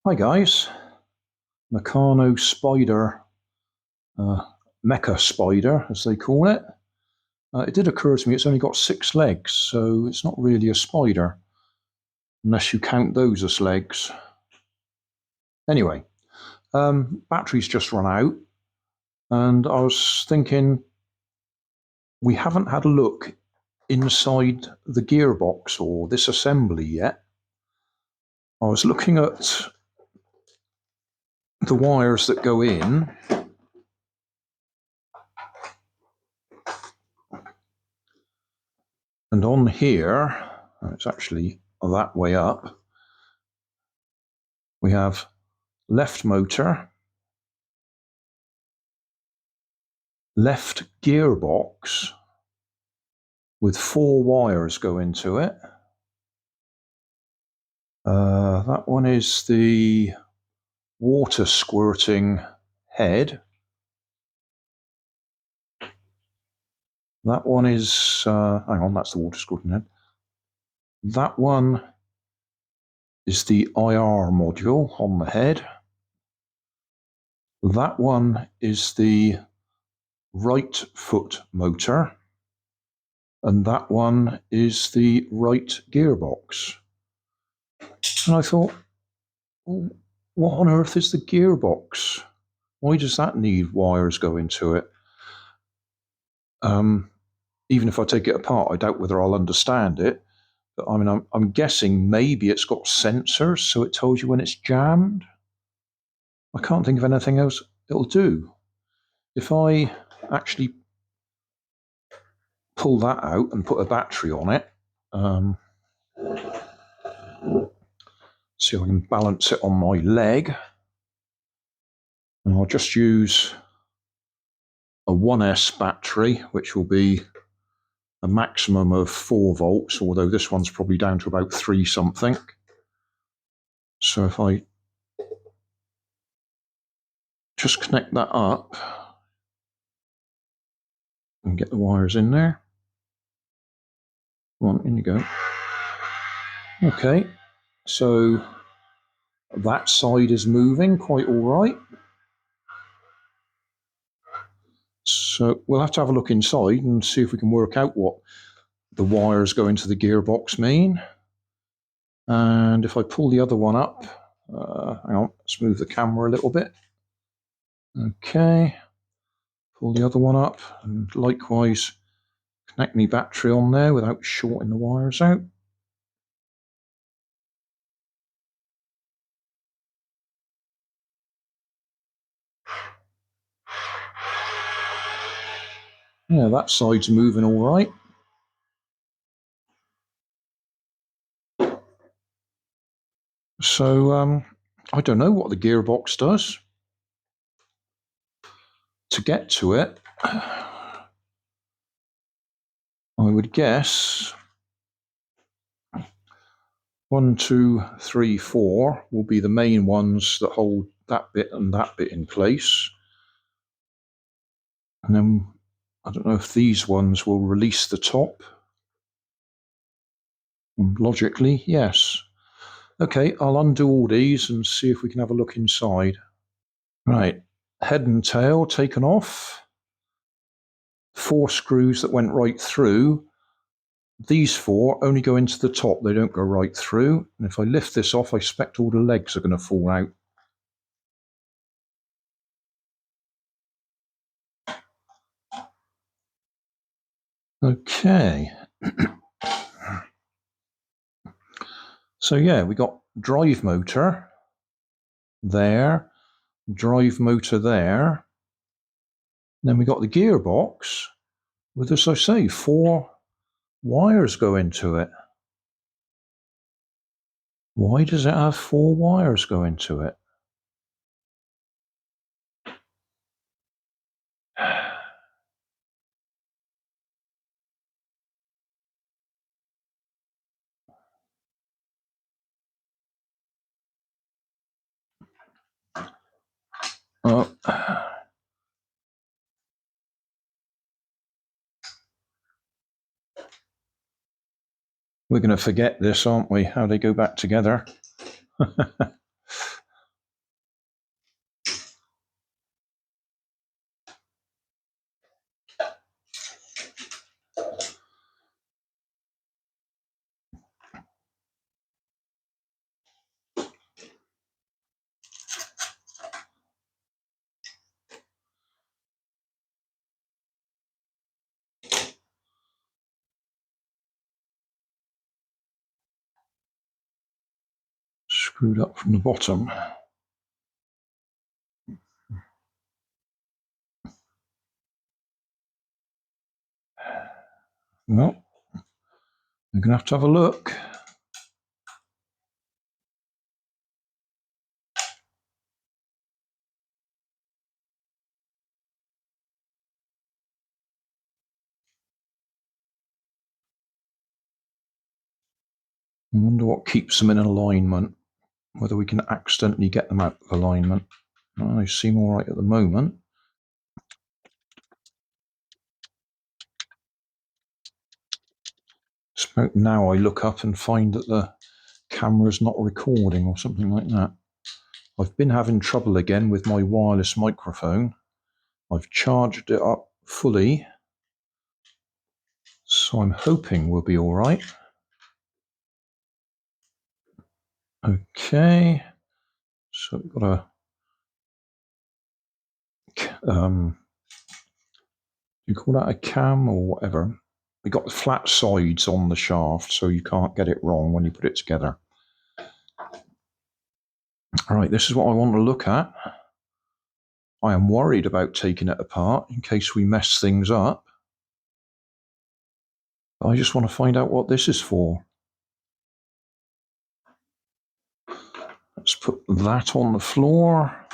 Hi guys, Meccano Spider, Mecha Spider as they call it. It did occur to me it's only got 6 legs, so it's not really a spider, unless you count those as legs. Anyway, battery's just run out, and I was thinking we haven't had a look inside the gearbox or this assembly yet. I was looking at the wires that go in, and on here, it's actually that way up, we have left motor, left gearbox with 4 wires go into it. That one is the water squirting head. That one is, hang on, that's the water squirting head. That one is the IR module on the head. That one is the right foot motor. And that one is the right gearbox. And I thought, well, what on earth is the gearbox? Why does that need wires go into it? Even if I take it apart, I doubt whether I'll understand it. But I mean, I'm guessing maybe it's got sensors, so it tells you when it's jammed. I can't think of anything else it'll do. If I actually pull that out and put a battery on it, see if I can balance it on my leg, and I'll just use a 1S battery, which will be a maximum of 4 volts, although this one's probably down to about 3 something. So if I just connect that up and get the wires in there. Come on, in you go. Okay, so that side is moving quite all right. So we'll have to have a look inside and see if we can work out what the wires going to the gearbox mean. And if I pull the other one up, hang on, let's move the camera a little bit. Okay, pull the other one up, and likewise connect my battery on there without shorting the wires out. Yeah, that side's moving all right. So I don't know what the gearbox does. To get to it, I would guess 1, 2, 3, 4 will be the main ones that hold that bit and that bit in place. And then I don't know if these ones will release the top. And logically, yes. Okay, I'll undo all these and see if we can have a look inside. Right, head and tail taken off. 4 screws that went right through. These 4 only go into the top, they don't go right through. And if I lift this off, I expect all the legs are going to fall out. Okay. So yeah, we got drive motor there, drive motor there. Then we got the gearbox with, as I say, 4 wires go into it. Why does it have 4 wires go into it? Oh. We're going to forget this, aren't we? How they go back together. screwed up from the bottom. Well, we're going to have a look. I wonder what keeps them in alignment, whether we can accidentally get them out of alignment. Well, they seem all right at the moment. It's about now I look up and find that the camera's not recording or something like that. I've been having trouble again with my wireless microphone. I've charged it up fully, so I'm hoping we'll be all right. Okay, so we've got a you call that a cam or whatever. We got the flat sides on the shaft, so you can't get it wrong when you put it together. All right, this is what I want to look at. I am worried about taking it apart in case we mess things up. I just want to find out what this is for. Let's put that on the floor.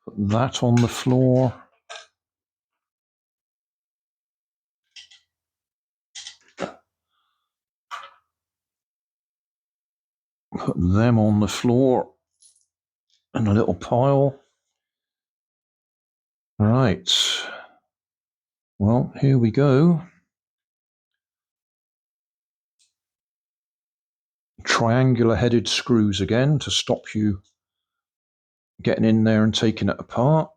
Put that on the floor. Put them on the floor in a little pile. All right. Well, here we go. Triangular headed screws again to stop you getting in there and taking it apart.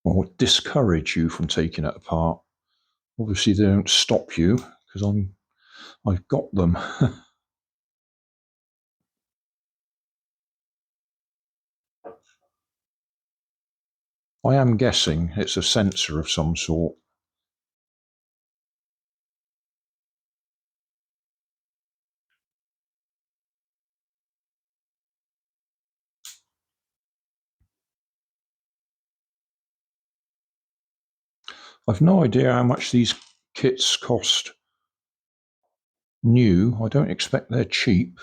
Or discourage you from taking it apart. Obviously, they don't stop you because I've got them. I am guessing it's a sensor of some sort. I've no idea how much these kits cost new. I don't expect they're cheap.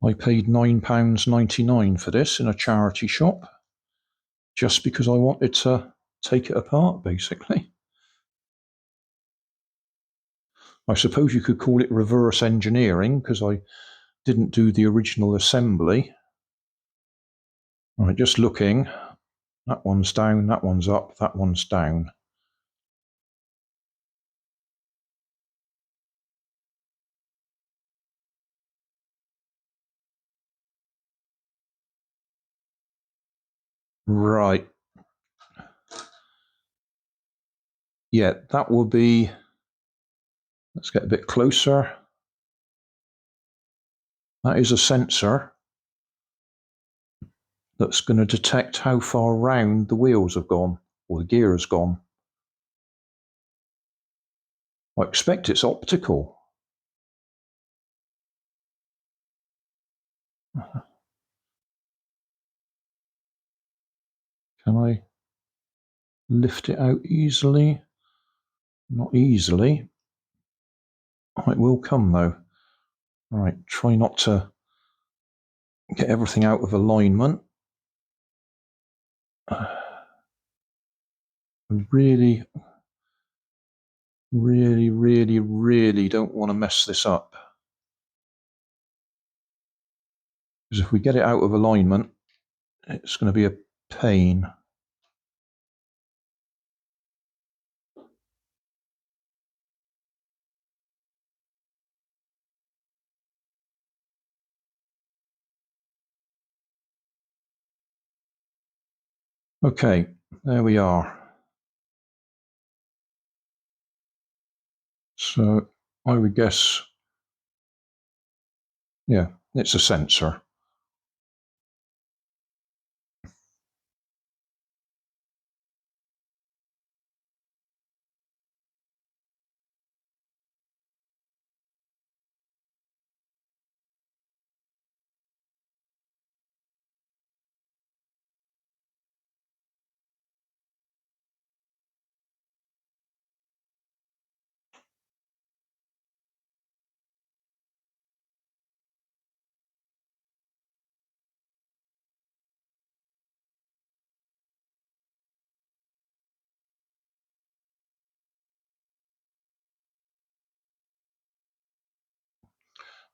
I paid £9.99 for this in a charity shop just because I wanted to take it apart, basically. I suppose you could call it reverse engineering because I didn't do the original assembly. All right, just looking. That one's down, that one's up, that one's down. Right. Yeah, that will be, let's get a bit closer. That is a sensor that's going to detect how far round the wheels have gone, or the gear has gone. I expect it's optical. Can I lift it out easily? Not easily. It will come though. All right, try not to get everything out of alignment. Really, really, really, really don't want to mess this up. Because if we get it out of alignment, it's going to be a pain. Okay, there we are. So I would guess, yeah, it's a sensor.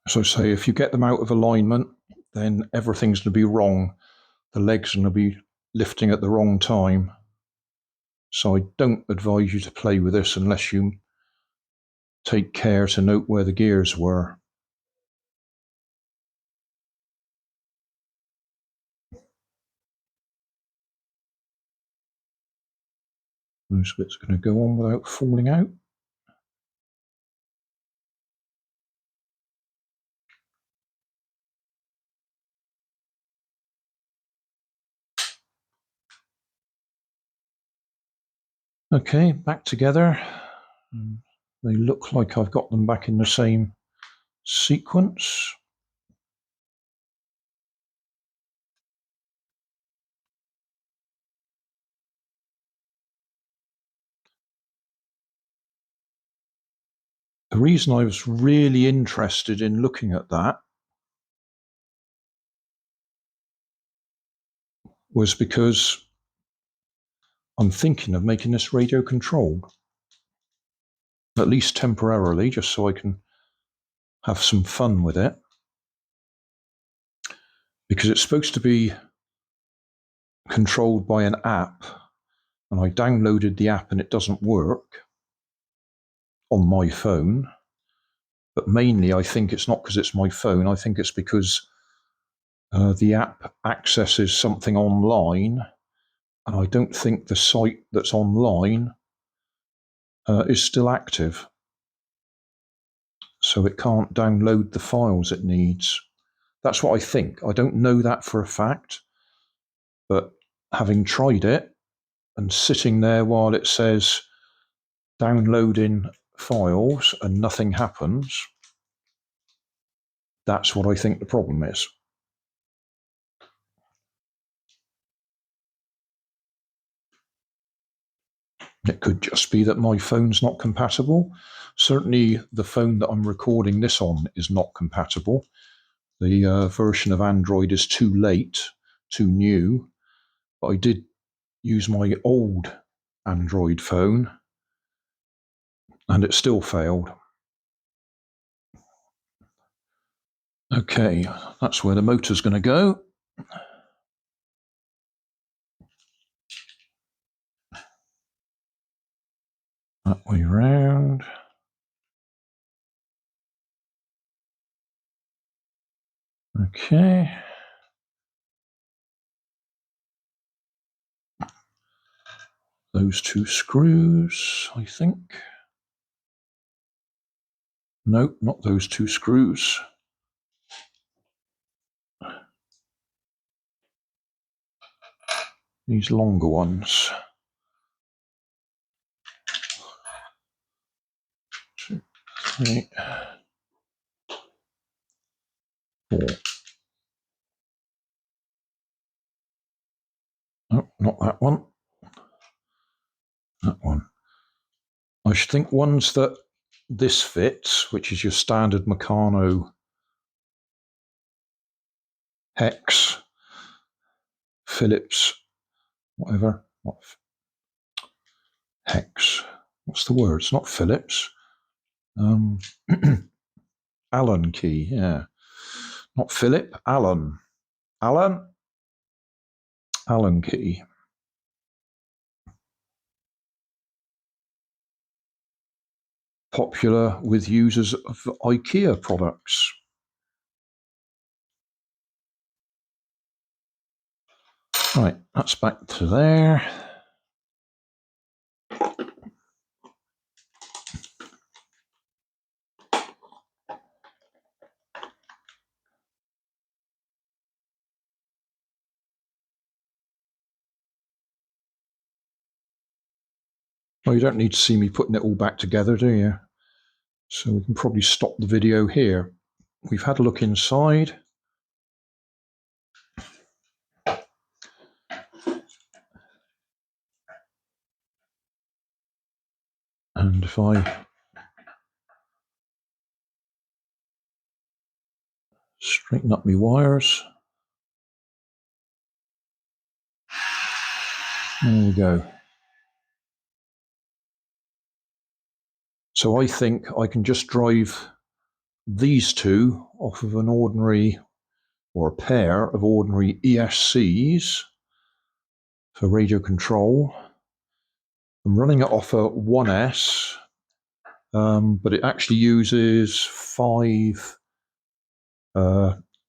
As I say, if you get them out of alignment, then everything's going to be wrong. The legs are going to be lifting at the wrong time. So I don't advise you to play with this unless you take care to note where the gears were. Those bits are going to go on without falling out. Okay, back together. They look like I've got them back in the same sequence. The reason I was really interested in looking at that was because I'm thinking of making this radio controlled, at least temporarily, just so I can have some fun with it. Because it's supposed to be controlled by an app, and I downloaded the app and it doesn't work on my phone. But mainly I think it's not because it's my phone, I think it's because the app accesses something online, and I don't think the site that's online is still active. So it can't download the files it needs. That's what I think. I don't know that for a fact, but having tried it and sitting there while it says downloading files and nothing happens, that's what I think the problem is. It could just be that my phone's not compatible. Certainly the phone that I'm recording this on is not compatible. The version of Android is too late, too new. But I did use my old Android phone and it still failed. Okay, that's where the motor's going to go. That way round. Okay. Those two screws, I think. No, not those two screws. These longer ones. 2, 3, 4. No, not that one. That one. I should think ones that this fits, which is your standard Meccano hex, Phillips, whatever. What? Hex. What's the word? It's not Phillips. Allen key, yeah. Not Philip, Allen. Allen key. Popular with users of IKEA products. Right, that's back to there. Well, you don't need to see me putting it all back together, do you? So we can probably stop the video here. We've had a look inside. And if I straighten up my wires, there we go. So I think I can just drive these two off of an ordinary, or a pair of ordinary ESCs for radio control. I'm running it off a 1S, but it actually uses 5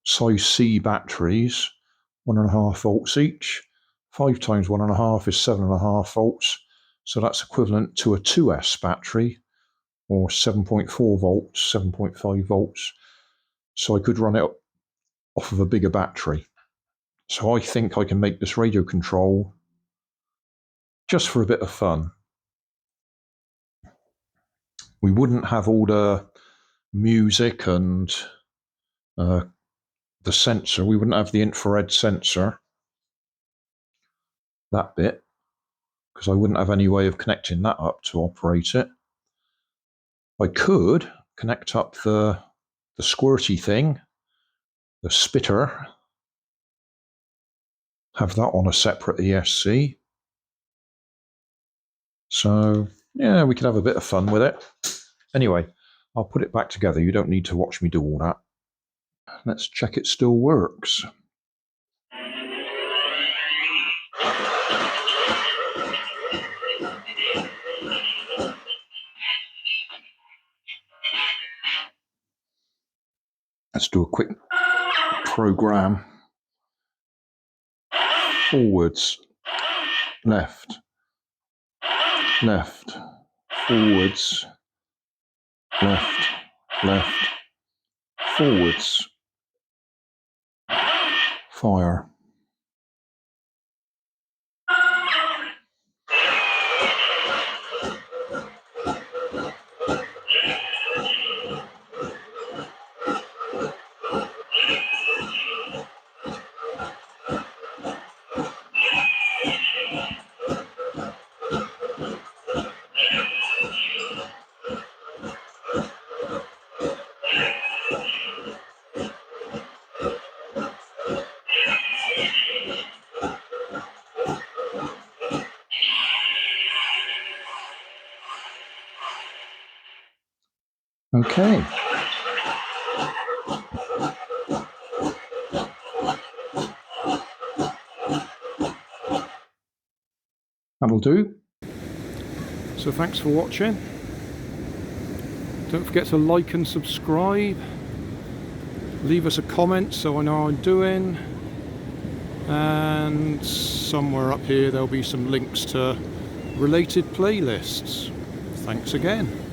size C batteries, 1.5 volts each. 5 times 1.5 is 7.5 volts, so that's equivalent to a 2S battery, or 7.4 volts, 7.5 volts. So I could run it off of a bigger battery. So I think I can make this radio control just for a bit of fun. We wouldn't have all the music and the sensor. We wouldn't have the infrared sensor, that bit, because I wouldn't have any way of connecting that up to operate it. I could connect up the squirty thing, the spitter, have that on a separate ESC. So yeah, we could have a bit of fun with it. Anyway, I'll put it back together. You don't need to watch me do all that. Let's check it still works. Let's do a quick program. Forwards, left, left, forwards, left, left, forwards, fire. Okay. That'll do. So thanks for watching. Don't forget to like and subscribe. Leave us a comment so I know how I'm doing. And somewhere up here there'll be some links to related playlists. Thanks again.